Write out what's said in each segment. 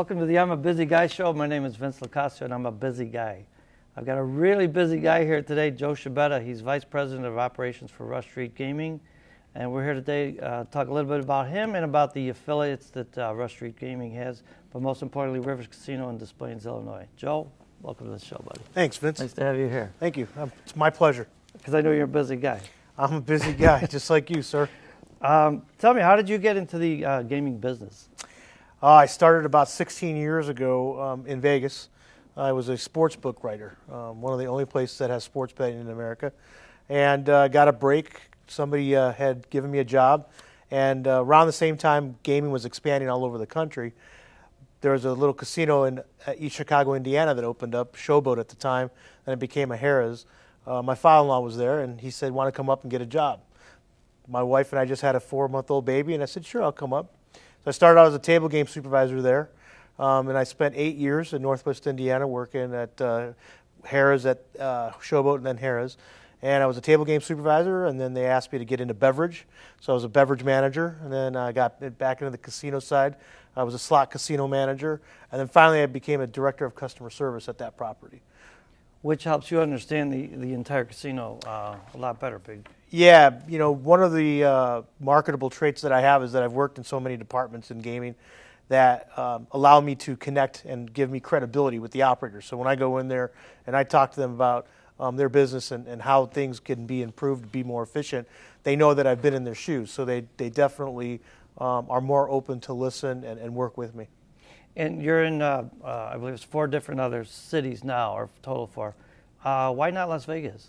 Welcome to the I'm a Busy Guy show. My name is Vince LoCascio, and I'm a busy guy. I've got a really busy guy here today, Joe Scibetta. He's Vice President of Operations for Rush Street Gaming. And we're here today to talk a little bit about him and about the affiliates that Rush Street Gaming has, but most importantly, Rivers Casino in Desplaines, Illinois. Joe, welcome to the show, buddy. Thanks, Vince. Nice to have you here. Thank you. It's my pleasure. Because I know you're a busy guy. I'm a busy guy, just like you, sir. Tell me, how did you get into the gaming business? I started about 16 years ago in Vegas. I was a sports book writer, one of the only places that has sports betting in America, and got a break. Somebody had given me a job, and around the same time gaming was expanding all over the country. There was a little casino in East Chicago, Indiana that opened up, Showboat at the time, and it became a Harrah's. My father-in-law was there, and he said, want to come up and get a job. My wife and I just had a 4-month-old baby, and I said, sure, I'll come up. So I started out as a table game supervisor there, and I spent 8 years in Northwest Indiana working at Harrah's, at Showboat, and then Harrah's. And I was a table game supervisor, and then they asked me to get into beverage. So I was a beverage manager, and then I got back into the casino side. I was a slot casino manager, and then finally I became a director of customer service at that property. Which helps you understand the entire casino a lot better, Big. Yeah, you know, one of the marketable traits that I have is that I've worked in so many departments in gaming that allow me to connect and give me credibility with the operators. So when I go in there and I talk to them about their business and how things can be improved to be more efficient, they know that I've been in their shoes. So they definitely are more open to listen and work with me. And you're in, I believe it's 4 different other cities now, or total 4. Why not Las Vegas?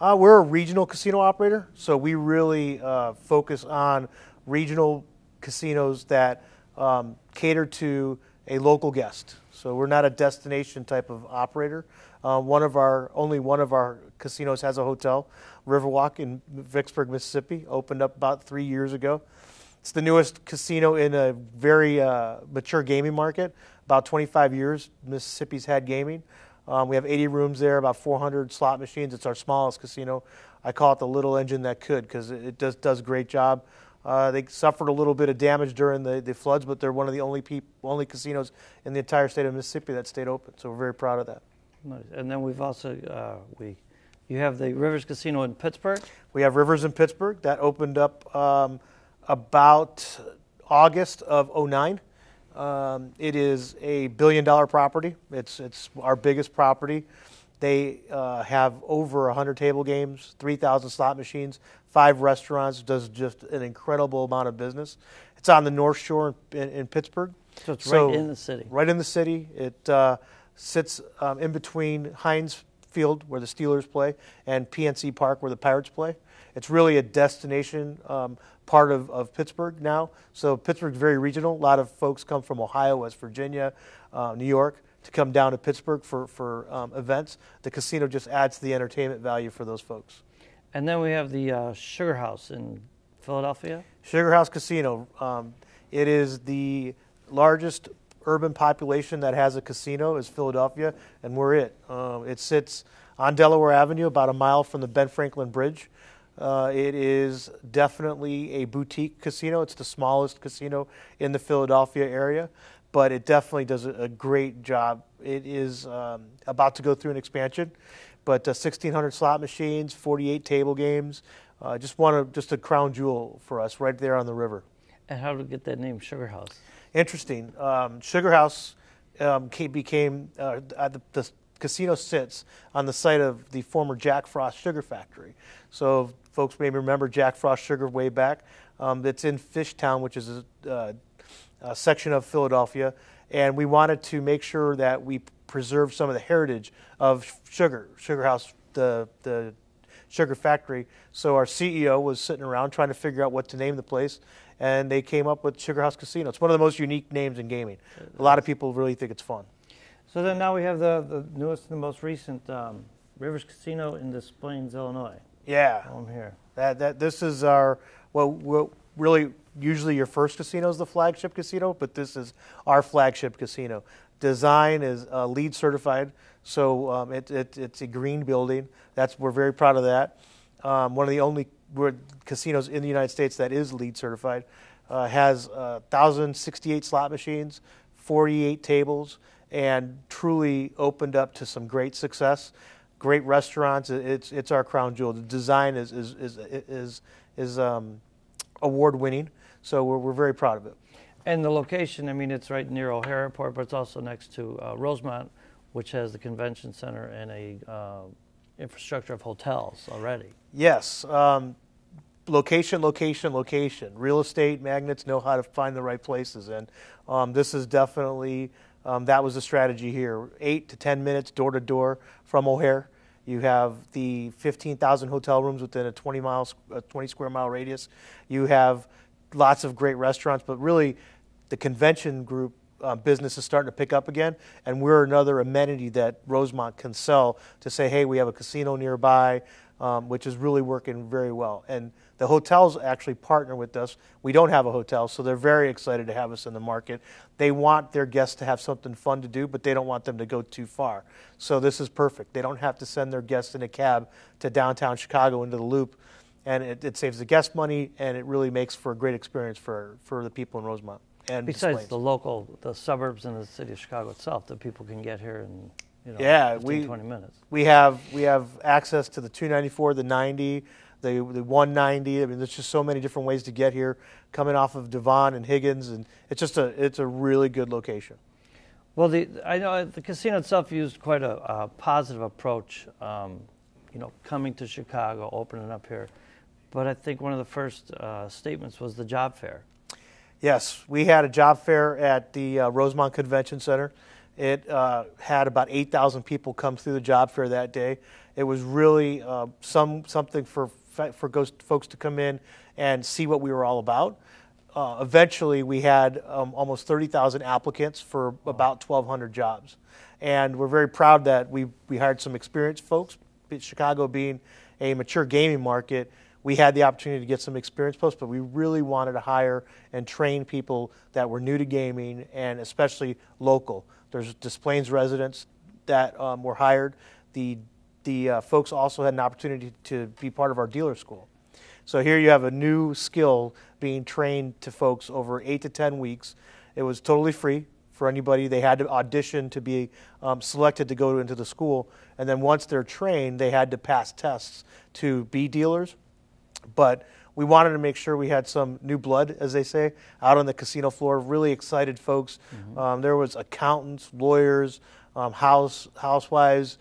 We're a regional casino operator, so we really focus on regional casinos that cater to a local guest. So we're not a destination type of operator. Only one of our casinos has a hotel, Riverwalk in Vicksburg, Mississippi, opened up about 3 years ago. It's the newest casino in a very mature gaming market. About 25 years, Mississippi's had gaming. We have 80 rooms there, about 400 slot machines. It's our smallest casino. I call it the little engine that could, because it does a great job. They suffered a little bit of damage during the floods, but they're one of the only casinos in the entire state of Mississippi that stayed open. So we're very proud of that. Nice. And then we've also you have the Rivers Casino in Pittsburgh. We have Rivers in Pittsburgh that opened up about August of '09. It is a $1 billion property. It's our biggest property. They have over 100 table games, 3,000 slot machines, 5 restaurants. Does just an incredible amount of business. It's on the North Shore in Pittsburgh. So it's right in the city. Right in the city. It sits in between Heinz Field, where the Steelers play, and PNC Park, where the Pirates play. It's really a destination part of Pittsburgh now. So Pittsburgh's very regional. A lot of folks come from Ohio, West Virginia, New York to come down to Pittsburgh for events. The casino just adds to the entertainment value for those folks. And then we have the Sugar House in Philadelphia. Sugar House Casino. It is the largest urban population that has a casino is Philadelphia, and we're it. It sits on Delaware Avenue, about a mile from the Ben Franklin Bridge. It is definitely a boutique casino. It's the smallest casino in the Philadelphia area, but it definitely does a great job. It is about to go through an expansion, but 1,600 slot machines, 48 table games, just a crown jewel for us right there on the river. And how did we get that name, Sugar House? Interesting. Sugar House became the casino sits on the site of the former Jack Frost Sugar Factory. So folks may remember Jack Frost Sugar way back. It's in Fishtown, which is a section of Philadelphia, and we wanted to make sure that we preserve some of the heritage of Sugar House, the sugar factory. So our CEO was sitting around trying to figure out what to name the place, and they came up with Sugar House Casino. It's one of the most unique names in gaming. A lot of people really think it's fun. So then now we have the newest and the most recent Rivers Casino in Desplaines, Illinois. Yeah. I'm here. This is our, really usually your first casino is the flagship casino, but this is our flagship casino. Design is LEED certified, so it's a green building. We're very proud of that. One of the only casinos in the United States that is LEED certified. Has 1,068 slot machines, 48 tables, and truly opened up to some great success. Great restaurants. It's our crown jewel. The design is award winning, so we're very proud of it. And the location, I mean, it's right near O'Hare Airport, but it's also next to Rosemont, which has the convention center and a infrastructure of hotels already. Yes. Location, location, location. Real estate magnates know how to find the right places, and this is definitely that was the strategy here. 8 to 10 minutes door to door from O'Hare. You have the 15,000 hotel rooms within a 20 square mile radius. You have lots of great restaurants, but really the convention group business is starting to pick up again, and we're another amenity that Rosemont can sell to say, hey, we have a casino nearby, which is really working very well. And the hotels actually partner with us. We don't have a hotel, so they're very excited to have us in the market. They want their guests to have something fun to do, but they don't want them to go too far. So this is perfect. They don't have to send their guests in a cab to downtown Chicago into the Loop, and it saves the guest money, and it really makes for a great experience for the people in Rosemont. And besides the suburbs and the city of Chicago itself, that people can get here in 20 minutes. We have access to the 294, the 90, the 190. I mean, there's just so many different ways to get here, coming off of Devon and Higgins, and it's a really good location. Well, I know the casino itself used quite a positive approach, coming to Chicago, opening up here. But I think one of the first statements was the job fair. Yes, we had a job fair at the Rosemont Convention Center. It had about 8,000 people come through the job fair that day. It was really something for folks to come in and see what we were all about. Eventually, we had almost 30,000 applicants for about 1,200 jobs. And we're very proud that we hired some experienced folks. Chicago being a mature gaming market, we had the opportunity to get some experienced folks, but we really wanted to hire and train people that were new to gaming and especially local. There's Desplaines residents that were hired. The folks also had an opportunity to be part of our dealer school. So here you have a new skill being trained to folks over 8 to 10 weeks. It was totally free for anybody. They had to audition to be selected to go into the school. And then once they're trained, they had to pass tests to be dealers. But we wanted to make sure we had some new blood, as they say, out on the casino floor, really excited folks. Mm-hmm. There was accountants, lawyers, housewives,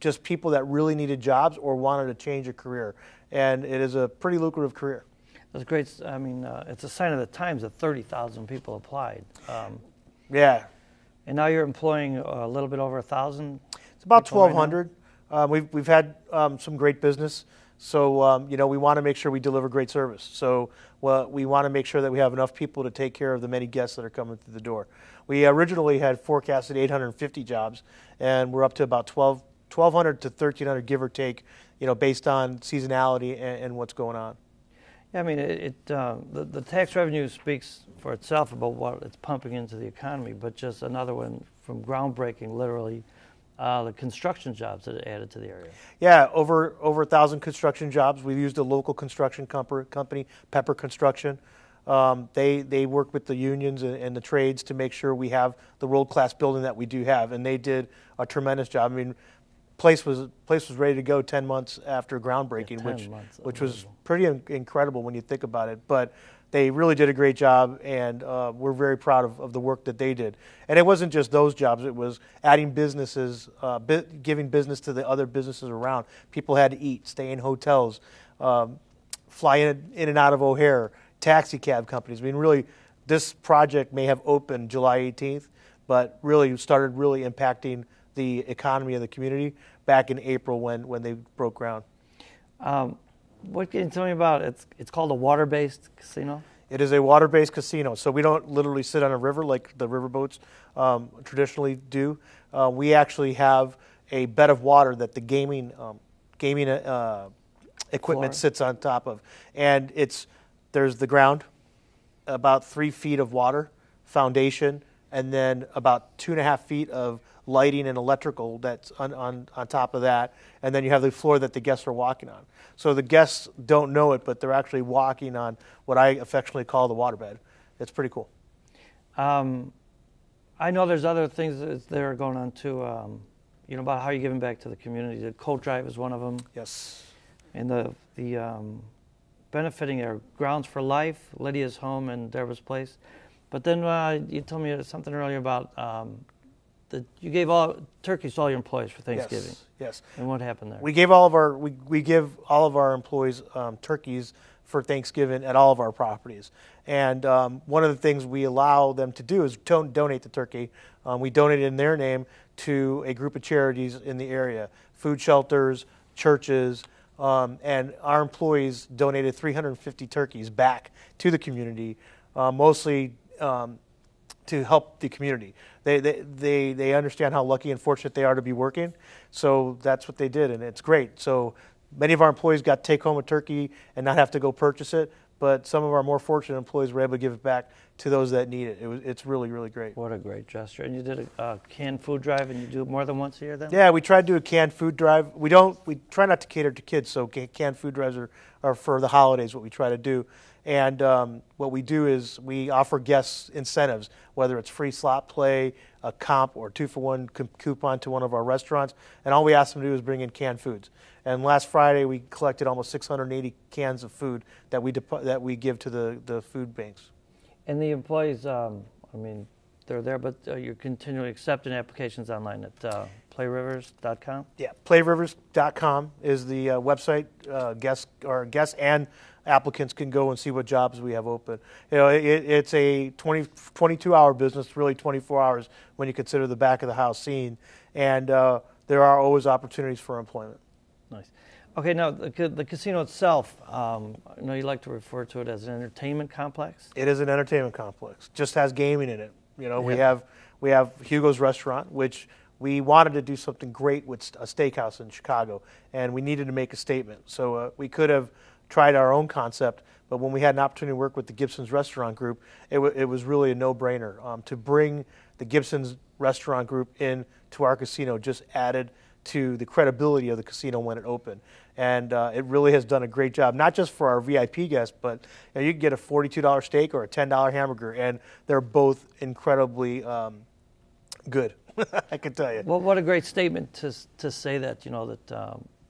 just people that really needed jobs or wanted to change a career. And it is a pretty lucrative career. That's great. I mean, it's a sign of the times that 30,000 people applied. Yeah. And now you're employing a little bit over 1,000? It's about 1,200. Right, we've had some great business. So, we want to make sure we deliver great service. So we want to make sure that we have enough people to take care of the many guests that are coming through the door. We originally had forecasted 850 jobs, and we're up to about 1,200 to 1,300, give or take, based on seasonality and what's going on. Yeah, I mean, the tax revenue speaks for itself about what it's pumping into the economy, but just another one from groundbreaking, literally, the construction jobs that it added to the area. Yeah, over 1,000 construction jobs. We've used a local construction company, Pepper Construction. They work with the unions and the trades to make sure we have the world-class building that we do have, and they did a tremendous job. I mean, place was ready to go 10 months after groundbreaking, which was pretty incredible when you think about it. But they really did a great job, and we're very proud of the work that they did. And it wasn't just those jobs. It was adding businesses, giving business to the other businesses around. People had to eat, stay in hotels, fly in and out of O'Hare, taxi cab companies. I mean, really, this project may have opened July 18th, but really started really impacting the economy of the community back in April when they broke ground. What can you tell me about it? It's called a water-based casino? It is a water-based casino. So we don't literally sit on a river like the riverboats traditionally do. We actually have a bed of water that the gaming equipment sits on top of. And there's the ground, about 3 feet of water, foundation, and then about 2.5 feet of lighting and electrical that's on top of that, and then you have the floor that the guests are walking on. So the guests don't know it, but they're actually walking on what I affectionately call the waterbed. It's pretty cool. I know there's other things that are going on too. About how you're giving back to the community. The coat drive is one of them. Yes. And the benefiting our Grounds for Life, Lydia's home and Deborah's place. But then you told me something earlier about that you gave all turkeys to all your employees for Thanksgiving. Yes. And what happened there? We give all of our employees turkeys for Thanksgiving at all of our properties. And one of the things we allow them to do is donate the turkey. We donate it in their name to a group of charities in the area, food shelters, churches, and our employees donated 350 turkeys back to the community, mostly to help the community. They understand how lucky and fortunate they are to be working, so that's what they did, and it's great. So many of our employees got to take home a turkey and not have to go purchase it, but some of our more fortunate employees were able to give it back to those that need it. It's really, really great. What a great gesture. And you did a canned food drive, and you do it more than once a year then? Yeah, we try to do a canned food drive. We try not to cater to kids, so canned food drives are for the holidays, what we try to do. And what we do is we offer guests incentives, whether it's free slot play, a comp, or 2-for-1 coupon to one of our restaurants. And all we ask them to do is bring in canned foods. And last Friday, we collected almost 680 cans of food that we give to the food banks. And the employees, they're there, but you're continually accepting applications online at playrivers.com? Yeah, playrivers.com is the website. Guests and applicants can go and see what jobs we have open. It's a 22-hour business, really 24 hours when you consider the back of the house scene, and there are always opportunities for employment. Nice. Okay, now the casino itself, I know you like to refer to it as an entertainment complex. It is an entertainment complex. Just has gaming in it. We have Hugo's Restaurant, which we wanted to do something great with a steakhouse in Chicago, and we needed to make a statement. So we could have tried our own concept, but when we had an opportunity to work with the Gibson's Restaurant Group, it was really a no-brainer. To bring the Gibson's Restaurant Group in to our casino just added to the credibility of the casino when it opened. And it really has done a great job, not just for our VIP guests, but you can get a $42 steak or a $10 hamburger, and they're both incredibly good, I can tell you. Well, what a great statement to say that,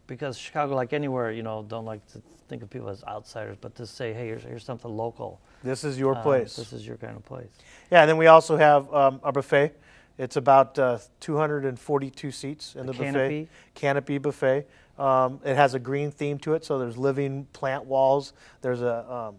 because Chicago, like anywhere, don't like to think of people as outsiders, but to say, hey, here's something local. This is your place. This is your kind of place. Yeah, and then we also have a buffet. It's about 242 seats in the buffet. Canopy buffet. It has a green theme to it, so there's living plant walls. There's a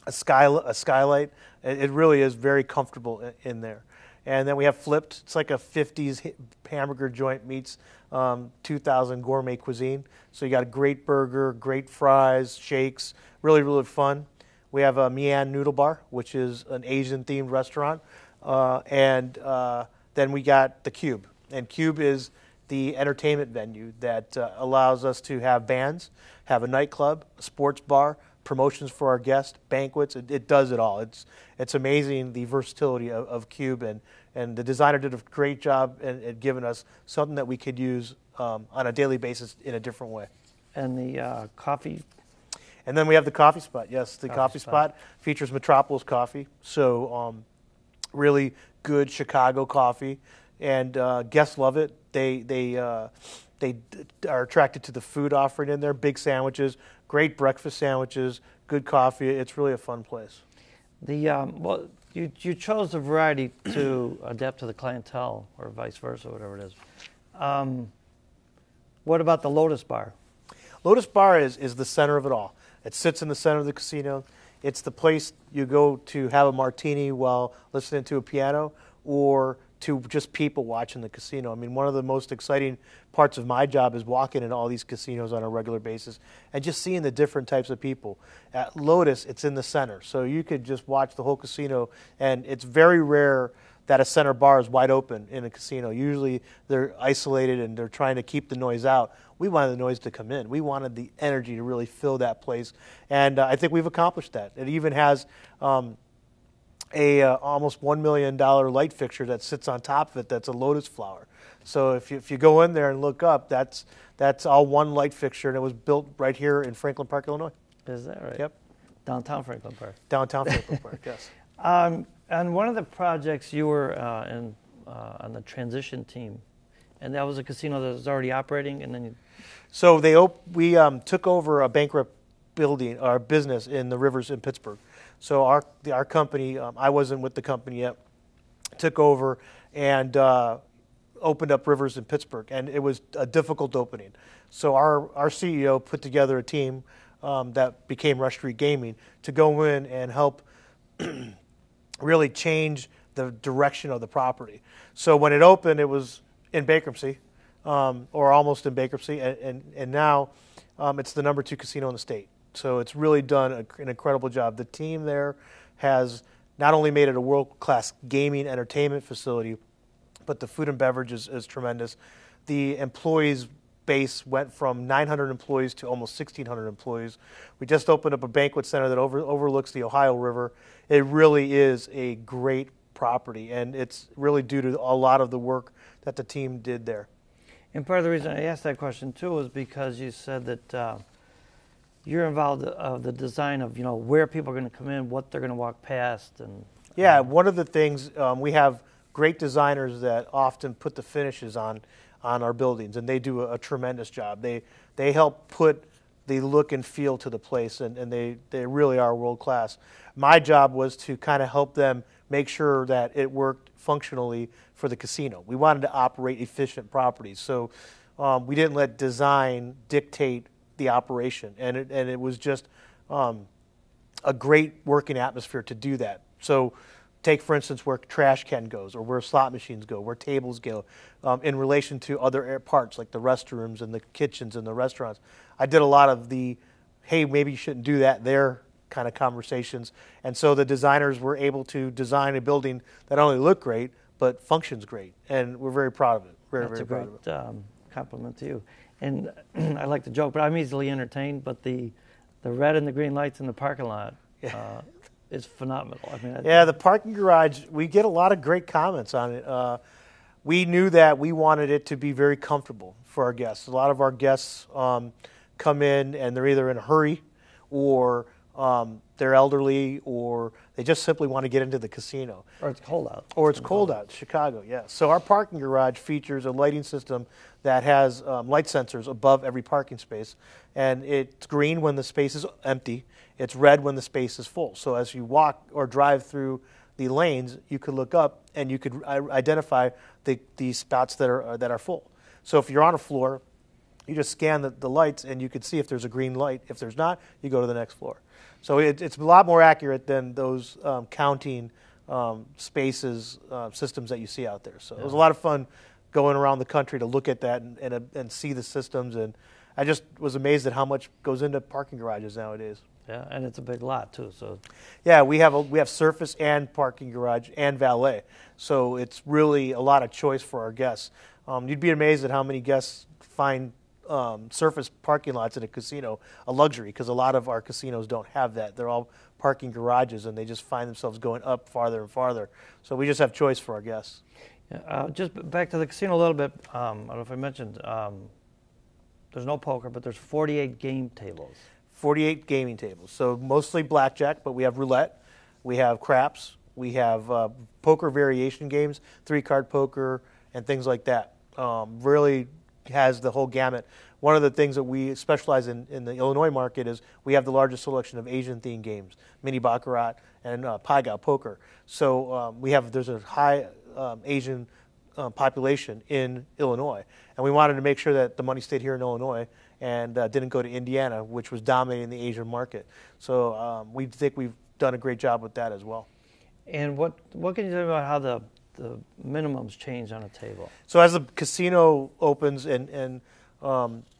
skylight. It really is very comfortable in there. And then we have Flipped. It's like a 50s hamburger joint meets 2000 gourmet cuisine. So you got a great burger, great fries, shakes, really, really fun. We have a Mian Noodle Bar, which is an Asian-themed restaurant. And then we got the Cube. And Cube is the entertainment venue that allows us to have bands, have a nightclub, a sports bar, promotions for our guests, banquets. It does it all. It's amazing, the versatility of Cube, and the designer did a great job at giving us something that we could use on a daily basis in a different way. And the coffee? And then we have the coffee spot. Yes, the coffee spot features Metropolis coffee, so really good Chicago coffee, and guests love it. They are attracted to the food offering in there. Big sandwiches, great breakfast sandwiches, good coffee. It's really a fun place. Well, you chose the variety to adapt to the clientele, or vice versa, whatever it is. What about the Lotus Bar? Lotus Bar is the center of it all. It sits in the center of the casino. It's the place you go to have a martini while listening to a piano, or to just people watching the casino. I mean, one of the most exciting parts of my job is walking in all these casinos on a regular basis and just seeing the different types of people. At Lotus, it's in the center, so you could just watch the whole casino, and it's very rare that a center bar is wide open in a casino. Usually they're isolated and they're trying to keep the noise out. We wanted the noise to come in. We wanted the energy to really fill that place, and I think we've accomplished that. It even has almost $1 million light fixture that sits on top of it that's a lotus flower. So if you go in there and look up, that's all one light fixture, and it was built right here in Franklin Park, Illinois. Is that right? Yep. Downtown Franklin Park. Downtown Franklin Park, yes. On one of the projects, you were on the transition team, and that was a casino that was already operating, and then you... So we took over a bankrupt building or business in the Rivers in Pittsburgh. So our company, I wasn't with the company yet, took over and opened up Rivers in Pittsburgh, and it was a difficult opening. So our CEO put together a team that became Rush Street Gaming to go in and help really change the direction of the property. So when it opened, it was in bankruptcy, or almost in bankruptcy, and now it's the #2 casino in the state. So it's really done an incredible job. The team there has not only made it a world-class gaming entertainment facility, but the food and beverage is tremendous. The employees base went from 900 employees to almost 1,600 employees. We just opened up a banquet center that overlooks the Ohio River. It really is a great property, and it's really due to a lot of the work that the team did there. And part of the reason I asked that question too was because you said that you're involved of the design of where people are going to come in, what they're going to walk past, and yeah, one of the things we have great designers that often put the finishes on our buildings, and they do a tremendous job. They help put the look and feel to the place, and they really are world class. My job was to kind of help them make sure that it worked functionally for the casino. We wanted to operate efficient properties, so we didn't let design dictate the operation, and it was just a great working atmosphere to do that. So take, for instance, where trash can goes, or where slot machines go, where tables go, in relation to other parts like the restrooms and the kitchens and the restaurants. I did a lot of the, hey, maybe you shouldn't do that there kind of conversations. And so the designers were able to design a building that not only looked great, but functions great. And we're very proud of it. Very proud of it. That's a great compliment to you. And I like to joke, but I'm easily entertained, but the red and the green lights in the parking lot, is phenomenal. I mean, yeah, the parking garage, we get a lot of great comments on it. We knew that we wanted it to be very comfortable for our guests. A lot of our guests come in and they're either in a hurry, or they're elderly, or they just simply want to get into the casino. Or it's cold out. Or it's cold out, Chicago, yeah. So our parking garage features a lighting system that has light sensors above every parking space, and it's green when the space is empty. It's red when the space is full. So as you walk or drive through the lanes, you could look up and you could identify the spots that are full. So if you're on a floor, you just scan the lights and you could see if there's a green light. If there's not, you go to the next floor. So it's a lot more accurate than those counting spaces systems that you see out there. So it was a lot of fun going around the country to look at that and see the systems. And I just was amazed at how much goes into parking garages nowadays. Yeah, and it's a big lot too. So yeah, we have surface and parking garage and valet. So it's really a lot of choice for our guests. You'd be amazed at how many guests find surface parking lots at a casino a luxury, because a lot of our casinos don't have that. They're all parking garages, and they just find themselves going up farther and farther. So we just have choice for our guests. Yeah, just back to the casino a little bit. I don't know if I mentioned, there's no poker, but there's 48 game tables. 48 gaming tables. So mostly blackjack, but we have roulette, we have craps, we have poker variation games, 3-card poker, and things like that. Really has the whole gamut. One of the things that we specialize in the Illinois market is we have the largest selection of Asian-themed games, mini baccarat and pai gow poker. So there's a high Asian population in Illinois, and we wanted to make sure that the money stayed here in Illinois and didn't go to Indiana, which was dominating the Asian market. So we think we've done a great job with that as well. And what can you tell me about how the minimums change on a table? So as the casino opens and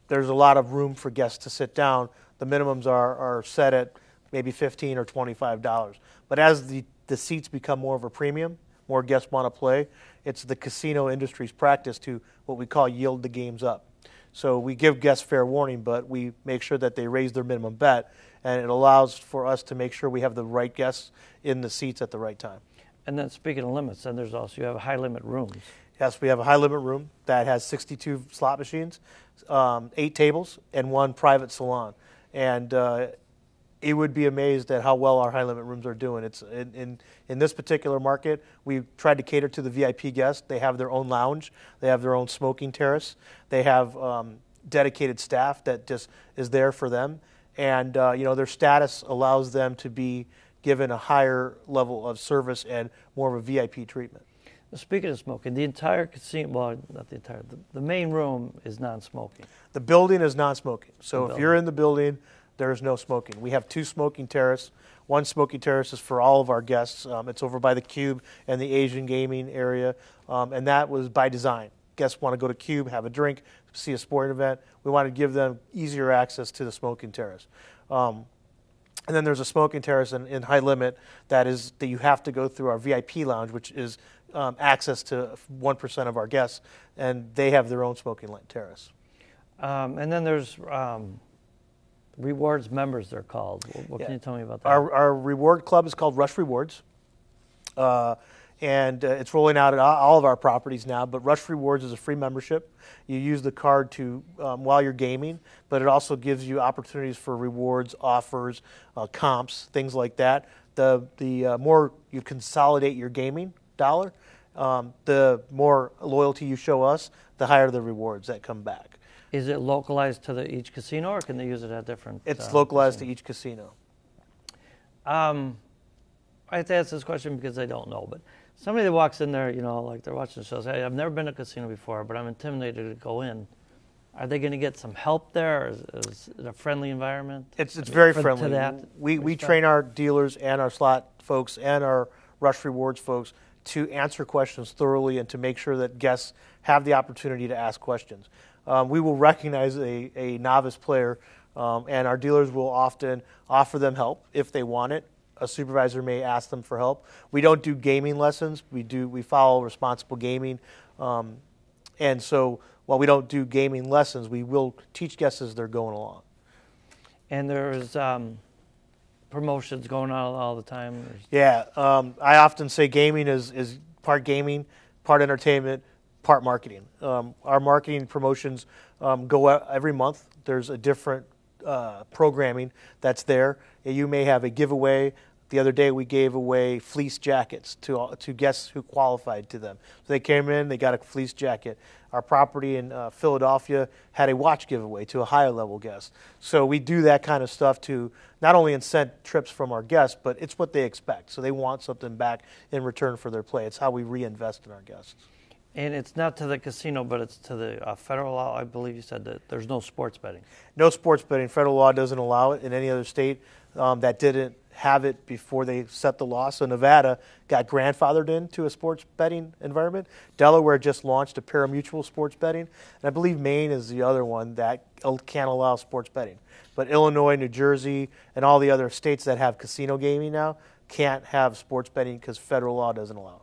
there's a lot of room for guests to sit down, the minimums are set at maybe $15 or $25. But as the seats become more of a premium, more guests want to play, it's the casino industry's practice to what we call yield the games up. So we give guests fair warning, but we make sure that they raise their minimum bet, and it allows for us to make sure we have the right guests in the seats at the right time. And then speaking of limits, then you have high limit rooms. Yes, we have a high limit room that has 62 slot machines, 8 tables, and 1 private salon. And You would be amazed at how well our high limit rooms are doing. It's in this particular market, we tried to cater to the VIP guests. They have their own lounge, they have their own smoking terrace, they have dedicated staff that just is there for them, and their status allows them to be given a higher level of service and more of a VIP treatment. Speaking of smoking, the entire casino, well, not the entire, the main room is non-smoking. The building is non-smoking. So if you're in the building, there is no smoking. We have 2 smoking terraces. One smoking terrace is for all of our guests. It's over by the Cube and the Asian gaming area, and that was by design. Guests want to go to Cube, have a drink, see a sporting event. We want to give them easier access to the smoking terrace. And then there's a smoking terrace in high limit that you have to go through our VIP lounge, which is access to 1% of our guests, and they have their own smoking terrace. And then there's rewards members, they're called. What can you tell me about that? Our reward club is called Rush Rewards, and it's rolling out at all of our properties now. But Rush Rewards is a free membership. You use the card to while you're gaming, but it also gives you opportunities for rewards, offers, comps, things like that. The more you consolidate your gaming dollar, the more loyalty you show us, the higher the rewards that come back. Is it localized to each casino, or can they use it at different? It's localized to each casino. I have to ask this question because I don't know, but somebody that walks in there, like they're watching the shows, hey, I've never been to a casino before, but I'm intimidated to go in. Are they going to get some help there? Or is it a friendly environment? It's very friendly. To that we train our dealers and our slot folks and our Rush Rewards folks to answer questions thoroughly and to make sure that guests have the opportunity to ask questions. We will recognize a novice player, and our dealers will often offer them help if they want it. A supervisor may ask them for help. We don't do gaming lessons. We follow responsible gaming, and so while we don't do gaming lessons, we will teach guests as they're going along. And there's promotions going on all the time. Yeah, I often say gaming is part gaming, part entertainment, part marketing. Our marketing promotions go out every month. There's a different programming that's there. You may have a giveaway. The other day we gave away fleece jackets to guests who qualified to them. So they came in, they got a fleece jacket. Our property in Philadelphia had a watch giveaway to a higher level guest. So we do that kind of stuff to not only incent trips from our guests, but it's what they expect. So they want something back in return for their play. It's how we reinvest in our guests. And it's not to the casino, but it's to the federal law. I believe you said that there's no sports betting. No sports betting. Federal law doesn't allow it in any other state that didn't have it before they set the law. So Nevada got grandfathered into a sports betting environment. Delaware just launched a pari-mutuel sports betting. And I believe Maine is the other one that can't allow sports betting. But Illinois, New Jersey, and all the other states that have casino gaming now can't have sports betting because federal law doesn't allow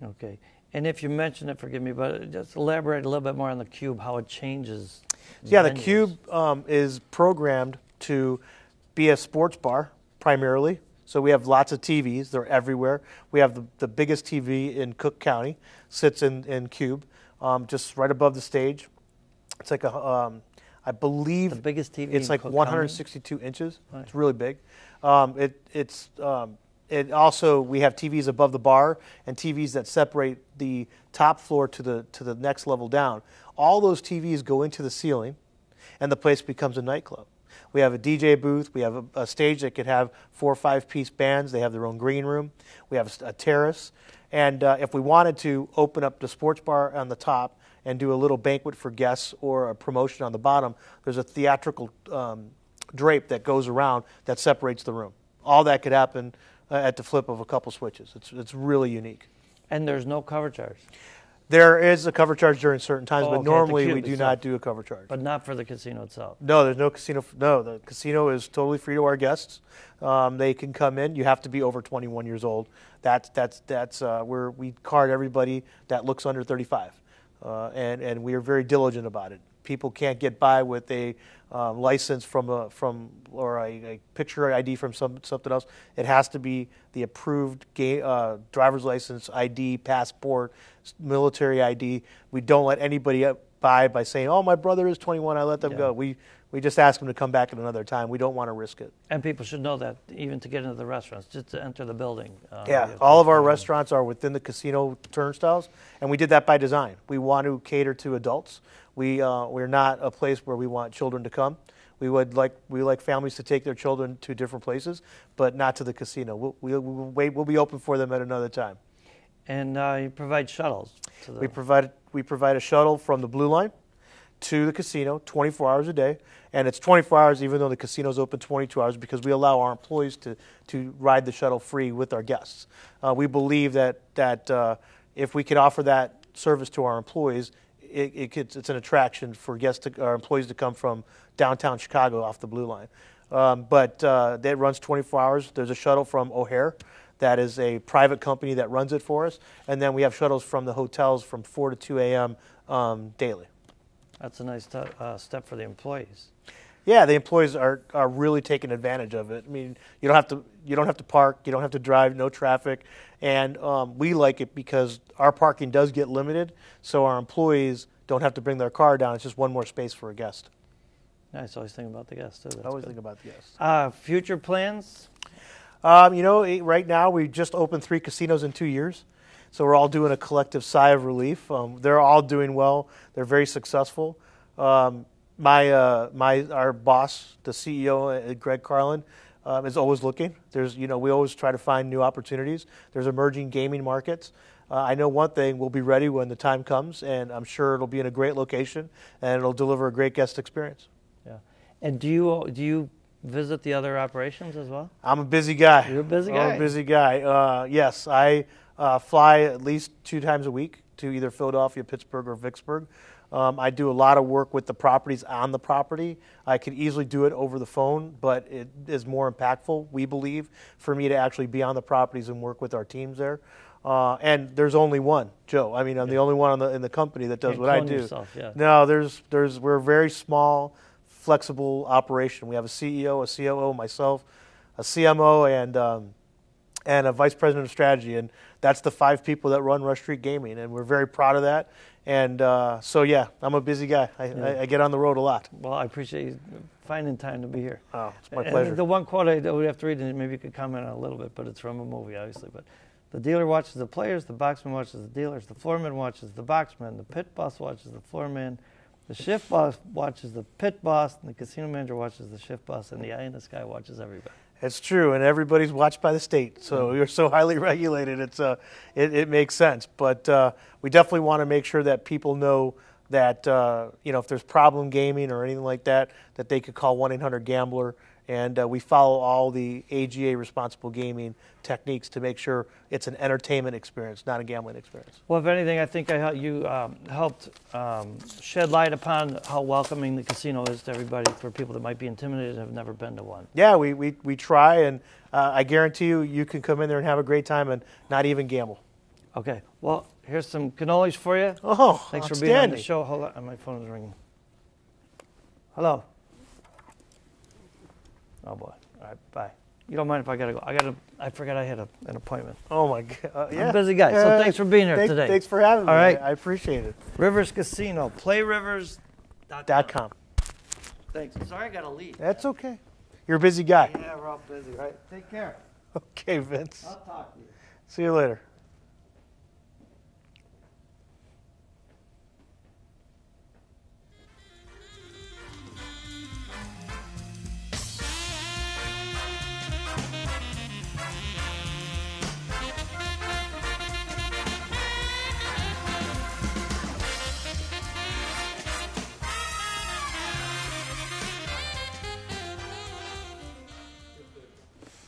it. Okay. And if you mentioned it, forgive me, but just elaborate a little bit more on the Cube, how it changes. Yeah, the Cube is programmed to be a sports bar primarily. So we have lots of TVs. They're everywhere. We have the biggest TV in Cook County, sits in Cube, just right above the stage. It's like I believe the biggest TV. It's like Cook 162 County? inches. Right. It's really big. It also, we have TVs above the bar and TVs that separate the top floor to the next level down. All those TVs go into the ceiling, and the place becomes a nightclub. We have a DJ booth. We have a stage that could have 4 or 5 piece bands. They have their own green room. We have a terrace. And if we wanted to open up the sports bar on the top and do a little banquet for guests or a promotion on the bottom, there's a theatrical drape that goes around that separates the room. All that could happen at the flip of a couple switches. It's really unique. And there's no cover charge? There is a cover charge during certain times, but okay, normally we do not do a cover charge. But not for the casino itself? No, there's no casino. No, the casino is totally free to our guests. They can come in. You have to be over 21 years old. That's where we card everybody that looks under 35, and we are very diligent about it. People can't get by with a license or a picture ID from something else. It has to be the approved driver's license, ID, passport, military ID. We don't let anybody by saying, "Oh, my brother is 21, I let them go." We just ask them to come back at another time. We don't want to risk it. And people should know that even to get into the restaurants, just to enter the building. All of our restaurants are within the casino turnstiles, and we did that by design. We want to cater to adults. We're not a place where we want children to come. We like families to take their children to different places, but not to the casino. We'll be open for them at another time. And you provide shuttles. We provide a shuttle from the Blue Line to the casino 24 hours a day, and it's 24 hours even though the casino's open 22 hours because we allow our employees to ride the shuttle free with our guests. We believe that if we could offer that service to our employees, it's an attraction for our employees to come from downtown Chicago off the Blue Line. But that runs 24 hours. There's a shuttle from O'Hare. That is a private company that runs it for us. And then we have shuttles from the hotels from 4 to 2 a.m. Daily. That's a nice step for the employees. Yeah, the employees are really taking advantage of it. I mean, you don't have to park, you don't have to drive, no traffic, and we like it because our parking does get limited, so our employees don't have to bring their car down. It's just one more space for a guest. Nice. Always thinking about the guests too. That's always good. think about the guests. Future plans? Right now we just opened 3 casinos in 2 years, so we're all doing a collective sigh of relief. They're all doing well. They're very successful. Our boss, the CEO, Greg Carlin, is always looking. We always try to find new opportunities. There's emerging gaming markets. I know one thing: we'll be ready when the time comes, and I'm sure it'll be in a great location and it'll deliver a great guest experience. Yeah. And do you visit the other operations as well? I'm a busy guy. You're a busy guy. I'm a busy guy. Yes, I fly at least 2 times a week to either Philadelphia, Pittsburgh, or Vicksburg. I do a lot of work with the properties on the property. I could easily do it over the phone, but it is more impactful, we believe, for me to actually be on the properties and work with our teams there. And there's only one, Joe. I mean, I'm the only one in the company that does what I do. Yourself, yeah. No, we're a very small, flexible operation. We have a CEO, a COO, myself, a CMO, and a vice president of strategy, and that's the 5 people that run Rush Street Gaming, and we're very proud of that. And so, yeah, I'm a busy guy. I get on the road a lot. Well, I appreciate you finding time to be here. Oh, it's my pleasure. The one quote I would have to read, and maybe you could comment on it a little bit, but it's from a movie, obviously. But the dealer watches the players, the boxman watches the dealers, the floorman watches the boxman, the pit boss watches the floorman, the shift boss watches the pit boss, and the casino manager watches the shift boss, and the eye in the sky watches everybody. It's true, and everybody's watched by the state, so you're so highly regulated. It makes sense, but we definitely want to make sure that people know that if there's problem gaming or anything like that, that they could call 1-800-GAMBLER, and we follow all the AGA responsible gaming techniques to make sure it's an entertainment experience, not a gambling experience. Well, if anything, I think you helped shed light upon how welcoming the casino is to everybody for people that might be intimidated and have never been to one. Yeah, we try, and I guarantee you can come in there and have a great time and not even gamble. Okay. Well, here's some cannolis for you. Oh, thanks for being on the show. Hold on, my phone is ringing. Hello. Oh boy. All right. Bye. You don't mind if I gotta go? I forgot I had an appointment. Oh my God. Yeah. I'm a busy guy. So thanks for being here today. Thanks for having me. All right. I appreciate it. Rivers Casino. PlayRivers.com. Thanks. Sorry I gotta leave. That's okay. You're a busy guy. Yeah, we're all busy, right? Take care. Okay, Vince. I'll talk to you. See you later.